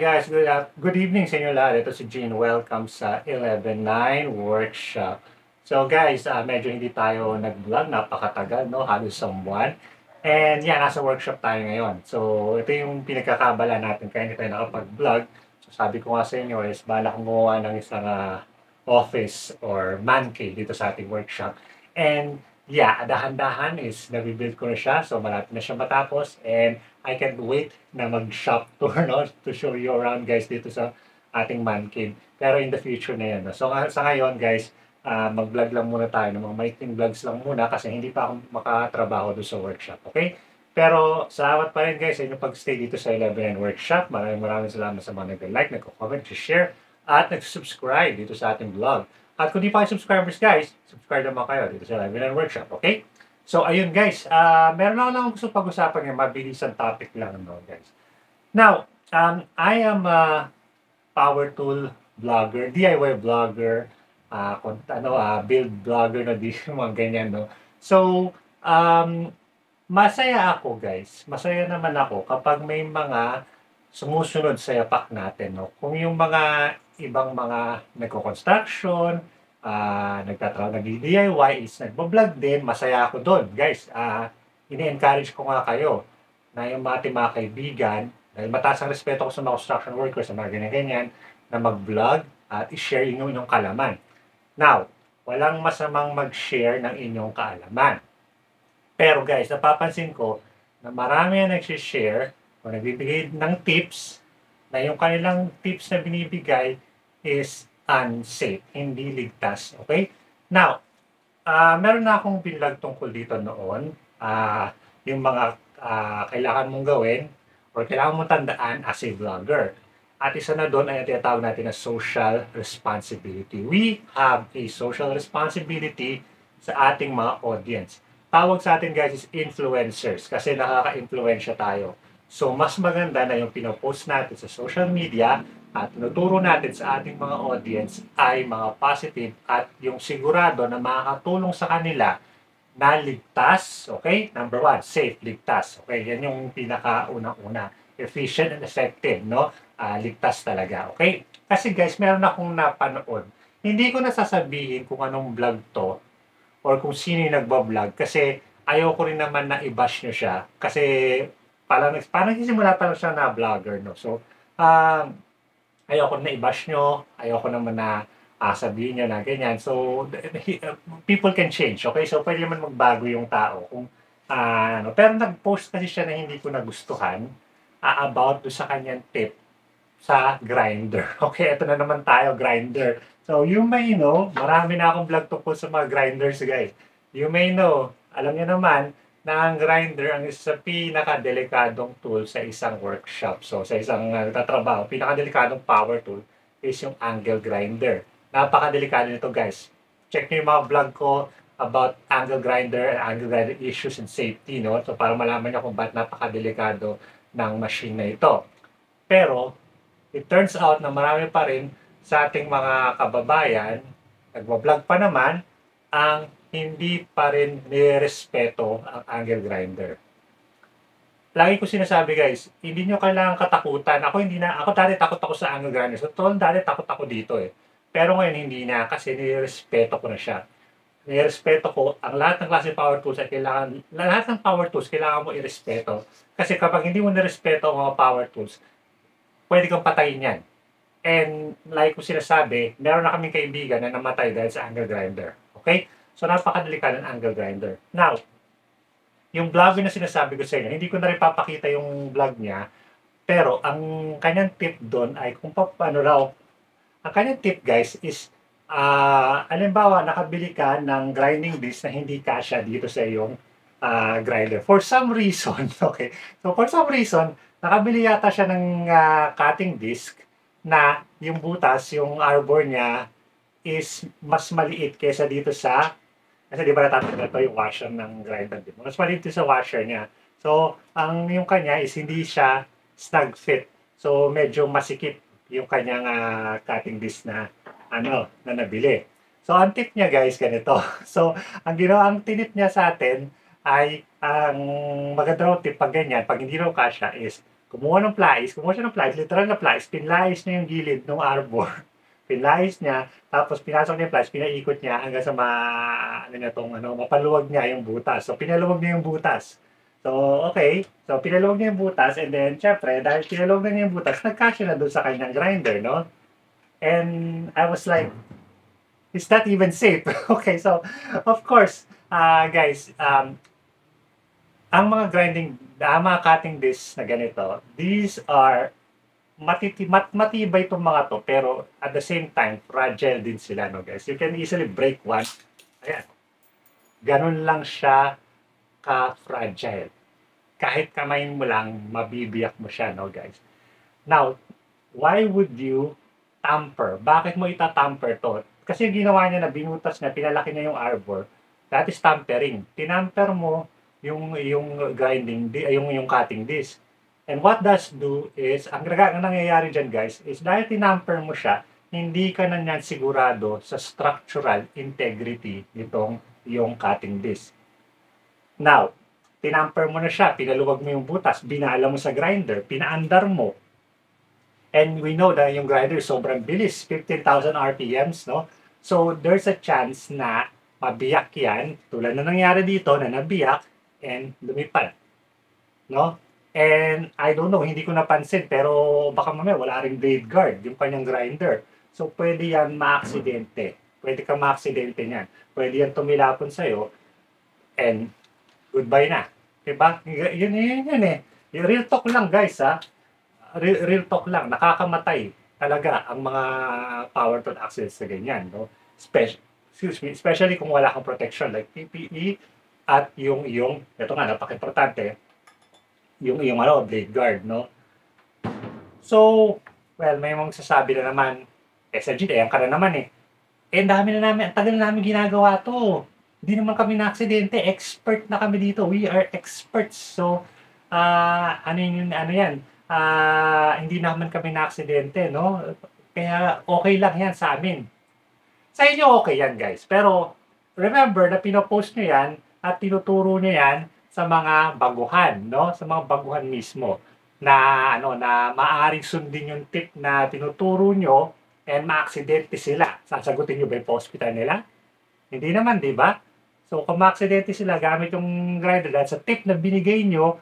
guys, good evening sa inyo lahat. Ito si Gene. Welcome sa 11-9 Workshop. So guys, medyo hindi tayo nag-vlog. Napakatagal, no? Halos isang buwan. And yeah, nasa workshop tayo ngayon. So ito yung pinagkakabala natin kaya hindi tayo nakapag-vlog. So sabi ko nga sa inyo is bala kong gumawa ng isang office or man cave dito sa ating workshop. And yeah, dahan-dahan is nabibuild ko na siya. So malapit na siya matapos. And I can't wait na mag-shop tour, no? To show you around guys dito sa ating man cave. Pero in the future na yan. No? So sa ngayon guys, mag-vlog lang muna tayo. Ng mga maikling vlogs lang muna kasi hindi pa ako makatrabaho doon sa workshop. Okay? Pero salamat pa rin guys sa inyong pag-stay dito sa 11 Workshop. Maraming salamat sa mga nag-like, nag-comment, share at nag-subscribe dito sa ating vlog. At kung di pa kayo subscribers guys, subscribe naman kayo dito sa 11 Workshop. Okay? So, ayun guys, meron lang gusto pag-usapan ng mabilis ang topic lang, no, guys. Now, I am a power tool vlogger, DIY vlogger, build vlogger na di, mga ganyan, no. So, masaya ako guys, masaya naman ako kapag may mga sumusunod sa yapak natin, no. Kung yung mga ibang mga nagko-construction, nag-DIY is nagbo-vlog din, masaya ako doon. Guys, ini-encourage ko nga kayo na yung mga kaibigan, dahil mataas ang respeto ko sa mga construction workers, sa mga ganyan-ganyan, na mag-vlog at i-share yung inyong kaalaman. Now, walang masamang mag-share ng inyong kaalaman. Pero guys, napapansin ko na marami na nag-share o nagbibigay ng tips na yung kanilang tips na binibigay is unsafe, hindi ligtas. Okay? Now, meron na akong binlog tungkol dito noon. Yung mga kailangan mong gawin or kailangan mong tandaan as a vlogger. At isa na doon ay tinatawag natin na social responsibility. We have a social responsibility sa ating mga audience. Tawag sa atin guys is influencers kasi nakaka-influensya tayo. So, mas maganda na yung pinopost natin sa social media at tinuturo natin sa ating mga audience ay mga positive at yung sigurado na makakatulong sa kanila na ligtas, okay? Number one, safe, ligtas. Okay, yan yung pinaka-unang-una. Efficient and effective, no? Ligtas talaga, okay? Kasi guys, meron akong napanood. Hindi ko nasasabihin kung anong vlog to or kung sino yung nagbablog kasi ayoko rin naman na i-bash nyo siya kasi parang simula pa lang siya na vlogger, no? So, ayoko na i-bash nyo, ayoko naman na sabihin nyo na ganyan. So, people can change, okay? So, pwede naman magbago yung tao. Kung, pero nag-post kasi siya na hindi ko nagustuhan about do sa kanyang tip sa grinder. Okay, ito na naman tayo, grinder. So, you may know, marami na akong vlog tungkol sa mga grinders, guys. You may know, alam niyo naman, na ang grinder ang isa sa pinakadelikadong tool sa isang workshop. So, sa isang nagtatrabaho, pinakadelikadong power tool is yung angle grinder. Napakadelikado nito guys. Check nyo yung mga vlog ko about angle grinder and angle grinder issues and safety, no? So, para malaman nyo kung ba't napakadelikado ng machine na ito. Pero, it turns out na marami pa rin sa ating mga kababayan, nagbablog pa naman, ang hindi pa rin nirespeto ang angle grinder. Lagi ko sinasabi guys, hindi nyo kailangan katakutan. Ako dati takot ako sa angle grinder. So, dati takot ako dito eh. Pero ngayon hindi na kasi nirespeto ko na siya. Nirespeto ko ang lahat ng klase power tools ay lahat ng power tools kailangan mo irespeto. Kasi kapag hindi mo nirespeto ang mga power tools, pwede kang patayin yan. And like ko sinasabi, meron na kaming kaibigan na namatay dahil sa angle grinder. Okay? So, napakadelikado ng angle grinder. Now, yung vlog na sinasabi ko sa inyo, hindi ko na rin papakita yung vlog niya, pero ang kanyang tip doon ay kung paano raw, ang kanyang tip guys is, halimbawa, nakabili ka ng grinding disc na hindi kasya dito sa iyong grinder. For some reason, okay, so for some reason, nakabili yata siya ng cutting disc na yung butas, yung arbor niya, is mas maliit kaysa dito sa kasi di ba natatanggal ito yung washer ng grinder din. Mas maliit sa washer niya. So, yung kanya is hindi siya snug fit. So, medyo masikip yung kanyang cutting disc na nabili. So, ang tip niya guys, ganito. So, ang tinip niya sa atin ay ang maganda raw tip pag ganyan, pag hindi raw kasya is Kumuha siya ng plies, literal na plies, pinlais niya yung gilid ng arbor. Pinlais niya, tapos pinasok niya yung plies, pinaikot niya hanggang sa mapaluwag niya yung butas. So, pinaluwag niya yung butas. So, okay. So, pinaluwag niya yung butas, and then, syempre, dahil pinaluwag na niya yung butas, nagkasya na doon sa kanyang grinder, no? And I was like, is that even safe? Okay, so, of course, guys, ang mga mga cutting discs na ganito, these are matibay itong mga to, pero at the same time, fragile din sila, no guys? You can easily break one. Ayan. Ganun lang siya ka-fragile. Kahit kamay mo lang, mabibiyak mo siya, no guys? Now, why would you tamper? Bakit mo itatamper to? Kasi yung ginawa niya na binutas niya, pinalaki niya yung arbor, that is tampering. Tinamper mo yung yung cutting disc. And what does do is, ang nangyayari dyan guys, is dahil tinamper mo siya, hindi ka na niyan sigurado sa structural integrity nitong yung cutting disc. Now, tinamper mo na siya, pinaluwag mo yung butas, binala mo sa grinder, pinaandar mo. And we know that yung grinder sobrang bilis, 15,000 RPMs, no? So, there's a chance na mabiyak yan, tulad na nangyari dito na nabiyak and lumipad. No? And I don't know, hindi ko napansin, pero baka mamaya wala ring blade guard yung kanyang grinder. So, pwede yan maaksidente. Pwede kang maaksidente niyan. Pwede yan tumilapon sa'yo and goodbye na. Diba? Yun eh. Yung real talk lang guys ha. Real talk lang. Nakakamatay talaga ang mga power tool axles na ganyan. No? Especially kung wala kang protection like PPE at ito nga, napaka-importante, yung blade guard, no? So, well, may mga sasabi na naman, SLG, ayan ka na naman eh. Ang tagal na namin ginagawa to. Hindi naman kami na-aksidente, expert na kami dito. We are experts. So, hindi naman kami na-aksidente, no? Kaya okay lang yan sa amin. Sa inyo okay yan, guys. Pero, remember na pinopost nyo yan at tinuturo nyo yan sa mga baguhan, no? Sa mga baguhan mismo na maaaring sundin yung tip na tinuturo nyo and maaksidente sila. Sasagutin nyo ba yung hospital nila? Hindi naman, di ba? So, kung maaksidente sila gamit yung grinder dahil sa tip na binigay nyo,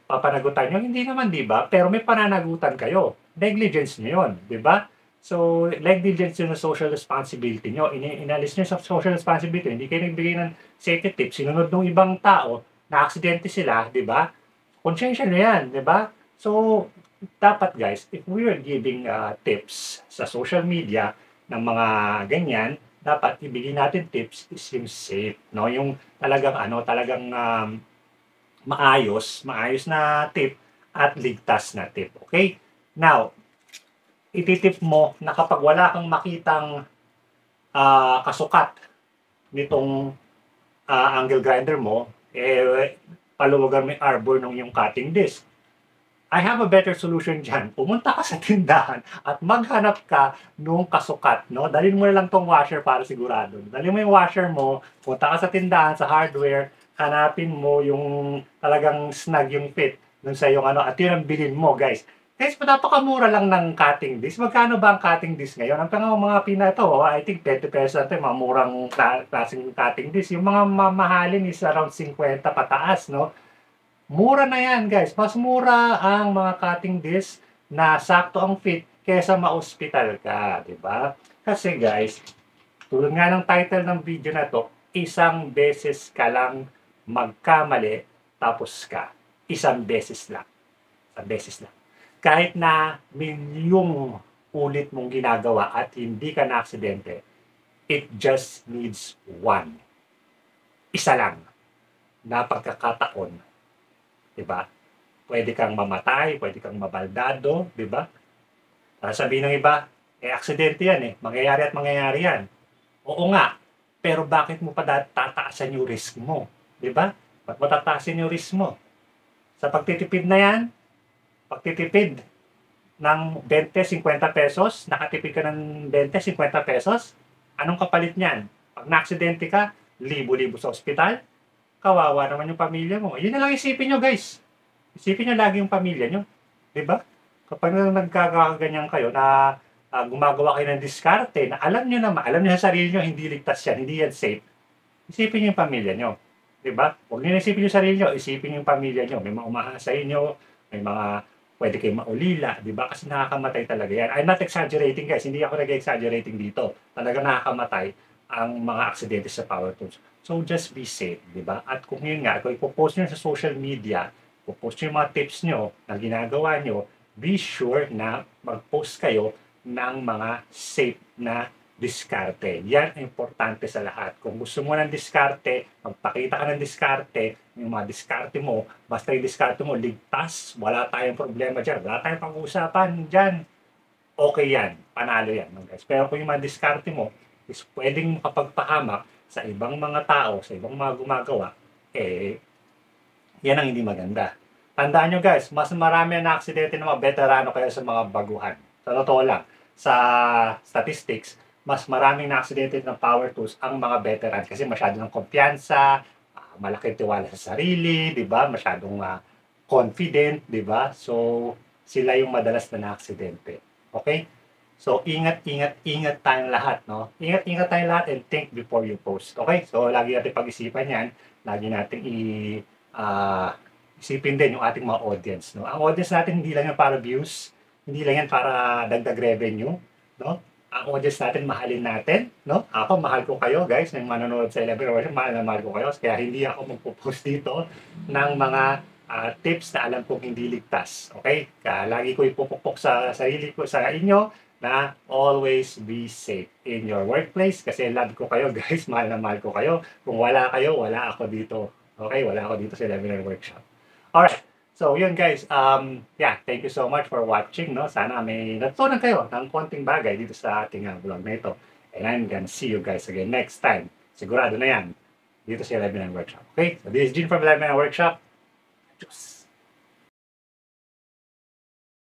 papanagutan nyo? Hindi naman, di ba? Pero may pananagutan kayo. Negligence nyo yun, di ba? So, negligence yun ng social responsibility nyo. Inalis nyo sa social responsibility. Hindi kayo nagbigay ng safety tips. Sinunod ng ibang tao, na-aksidente sila, di ba? Conscientious nyo yan, di ba? So, dapat guys, if we are giving tips sa social media ng mga ganyan, dapat ibigay natin tips is yung safe, no? Yung talagang maayos na tip at ligtas na tip. Okay? Now, ititip mo na kapag wala kang makitang kasukat nitong angle grinder mo, paluwagan mo yung arbor ng yung cutting disc. I have a better solution dyan. Pumunta ka sa tindahan at maghanap ka nung kasukat. No? Dalhin mo na lang tong washer para sigurado. Dalhin mo yung washer mo, punta ka sa tindahan, sa hardware, hanapin mo yung talagang snug yung fit dun sa yung at yun ang bilhin mo, guys. Guys, napakamura lang ng cutting disc. Magkano ba ang cutting disc ngayon? Ang mga pinato, I think 20 pesos natin, mga murang klaseng cutting disc. Yung mga mamahalin is around 50 pataas, no? Mura na yan, guys. Mas mura ang mga cutting disc na sakto ang fit kaysa ma-hospital ka, di ba? Kasi guys, tulad nga ng title ng video na to, isang beses ka lang magkamali, tapos ka. Isang beses lang. Isang beses lang. Kahit na milyong ulit mong ginagawa at hindi ka na-aksidente, it just needs one. Isa lang na pagkakataon. Diba? Pwede kang mamatay, pwede kang mabaldado, diba? Sabihin ng iba, aksidente yan eh. Mangyayari at mangyayari yan. Oo nga, pero bakit mo pa tataasan yung risk mo? Diba? Ba't mo tataasin yung risk mo? Sa pagtitipid na yan, pagtitipid ng 20-50 pesos, nakatipid ka ng 20-50 pesos, anong kapalit niyan? Pag na-aksidente ka, libo-libo sa ospital, kawawa naman yung pamilya mo. Yun na lang isipin nyo, guys. Isipin niyo lagi yung pamilya niyo, 'di ba? Kapag nagkakaganyan kayo na gumagawa kayo ng diskarte na alam niyo sa sarili niyo hindi ligtas yan, hindi yan safe. Isipin niyo yung pamilya niyo, 'di ba? Huwag niyo na isipin yung sarili niyo, isipin yung pamilya niyo. May mga umaasa sa inyo, may mga pwede kayong maulila, 'di ba? Kasi nakakamatay talaga yan. I'm not exaggerating guys, hindi ako nag-exaggerating dito. Talaga nakakamatay ang mga aksidente sa power tools. So just be safe, 'di ba? At kung yun nga, kung ipo-post niyo sa social media, ipo-post niyo yung mga tips niyo na ginagawa niyo, be sure na mag-post kayo ng mga safe na diskarte. Yan ang importante sa lahat. Kung gusto mo ng diskarte, magpakita ka ng diskarte, yung mga diskarte mo, basta yung diskarte mo ligtas, wala tayong problema dyan, wala tayong pag-uusapan dyan, okay yan, panalo yan. Guys. Pero kung yung mga diskarte mo is pwedeng makapagpahamak sa ibang mga tao, sa ibang mga gumagawa, eh, yan ang hindi maganda. Tandaan nyo guys, mas marami na aksidente ng mga veterano kaya sa mga baguhan. Sa totoo lang, sa statistics, mas maraming na aksidente ng power tools ang mga veteran kasi masyado ng kumpiyansa, malaking tiwala sa sarili, 'di ba? Masyadong confident, 'di ba? So sila yung madalas na aksidente. Okay? So ingat tayong lahat, no? Ingat tayong lahat and think before you post. Okay? So lagi natin pag-isipan 'yan. Lagi natin isipin din yung ating mga audience, no? Ang audience natin hindi lang yan para views, hindi lang yan para dagdag revenue, no? Ang audience natin, mahalin natin, no? Ako, mahal ko kayo, guys, yung manonood sa 11 hours, mahal na mahal ko kayo, kaya hindi ako magpo-post dito ng mga tips na alam kong hindi ligtas, okay? Kaya lagi ko ipupukpok sa sarili ko, sa inyo, na always be safe in your workplace, kasi love ko kayo, guys, mahal na mahal ko kayo. Kung wala kayo, wala ako dito, okay? Wala ako dito sa 11 hour workshop. Alright. So, yun guys. Yeah, thank you so much for watching. No? Sana may natutunan kayo ng konting bagay dito sa ating vlog na ito. And I'm gonna see you guys again next time. Sigurado na yan. Dito sa 11 Workshop. Okay? So, this is Gene from 11 Workshop. Tschüss.